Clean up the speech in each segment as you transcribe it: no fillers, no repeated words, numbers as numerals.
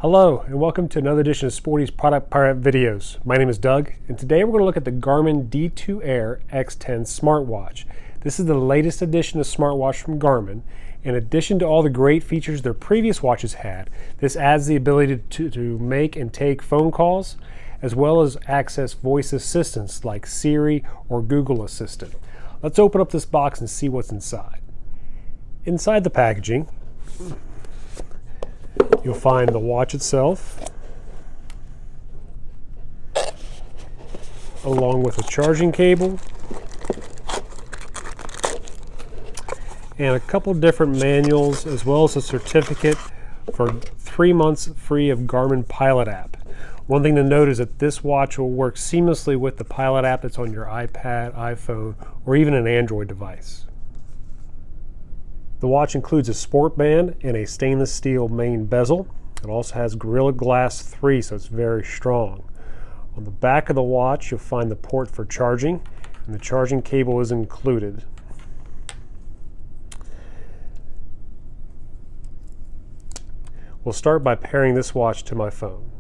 Hello and welcome to another edition of Sporty's Product Pirate Videos. My name is Doug and today we're going to look at the Garmin D2 Air X10 smartwatch. This is the latest edition of smartwatch from Garmin. In addition to all the great features their previous watches had, this adds the ability to make and take phone calls as well as access voice assistants like Siri or Google Assistant. Let's open up this box and see what's inside. Inside the packaging, you'll find the watch itself, along with a charging cable, and a couple different manuals, as well as a certificate for 3 months free of Garmin Pilot app. One thing to note is that this watch will work seamlessly with the Pilot app that's on your iPad, iPhone, or even an Android device. The watch includes a sport band and a stainless steel main bezel. It also has Gorilla Glass 3, so it's very strong. On the back of the watch, you'll find the port for charging, and the charging cable is included. We'll start by pairing this watch to my phone.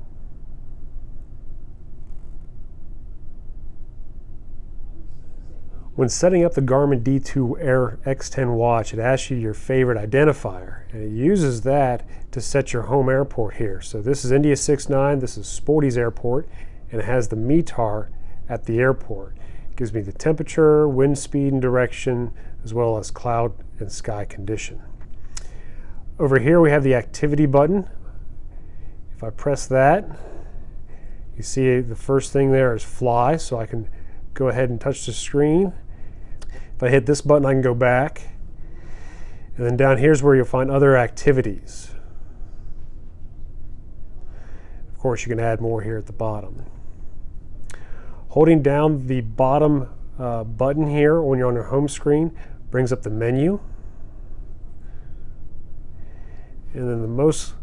When setting up the Garmin D2 Air X10 watch, it asks you your favorite identifier, and it uses that to set your home airport here. So this is India 69, this is Sporty's airport, and it has the METAR at the airport. It gives me the temperature, wind speed and direction, as well as cloud and sky condition. Over here we have the activity button. If I press that, you see the first thing there is fly, so I can go ahead and touch the screen. If I hit this button, I can go back. And then down here's where you'll find other activities. Of course, you can add more here at the bottom. Holding down the bottom button here when you're on your home screen brings up the menu. And then the most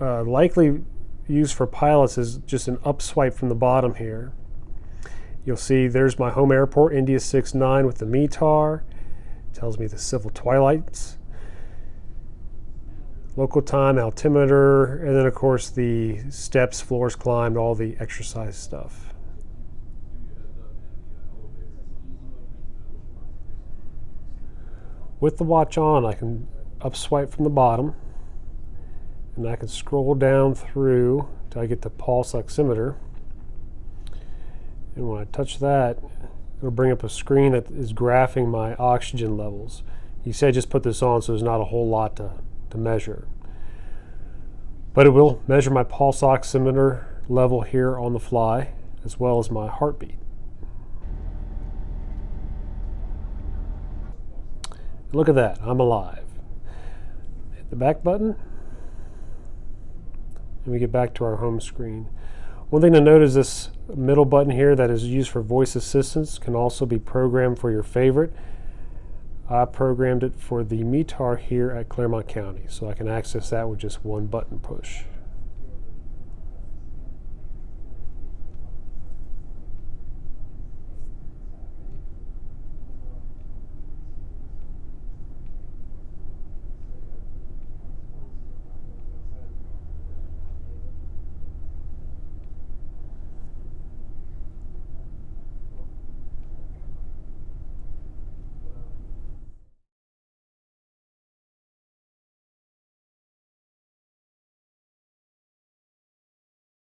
likely use for pilots is just an up swipe from the bottom here. You'll see there's my home airport, India 69 with the METAR. Tells me the civil twilights. Local time, altimeter, and then of course the steps, floors climbed, all the exercise stuff. With the watch on, I can up swipe from the bottom, and I can scroll down through till I get the pulse oximeter. And when I touch that, it'll bring up a screen that is graphing my oxygen levels. You say just put this on, so there's not a whole lot to measure. But it will measure my pulse oximeter level here on the fly, as well as my heartbeat. Look at that, I'm alive. Hit the back button, and we get back to our home screen. One thing to note is this middle button here that is used for voice assistance can also be programmed for your favorite. I programmed it for the METAR here at Claremont County, so I can access that with just one button push.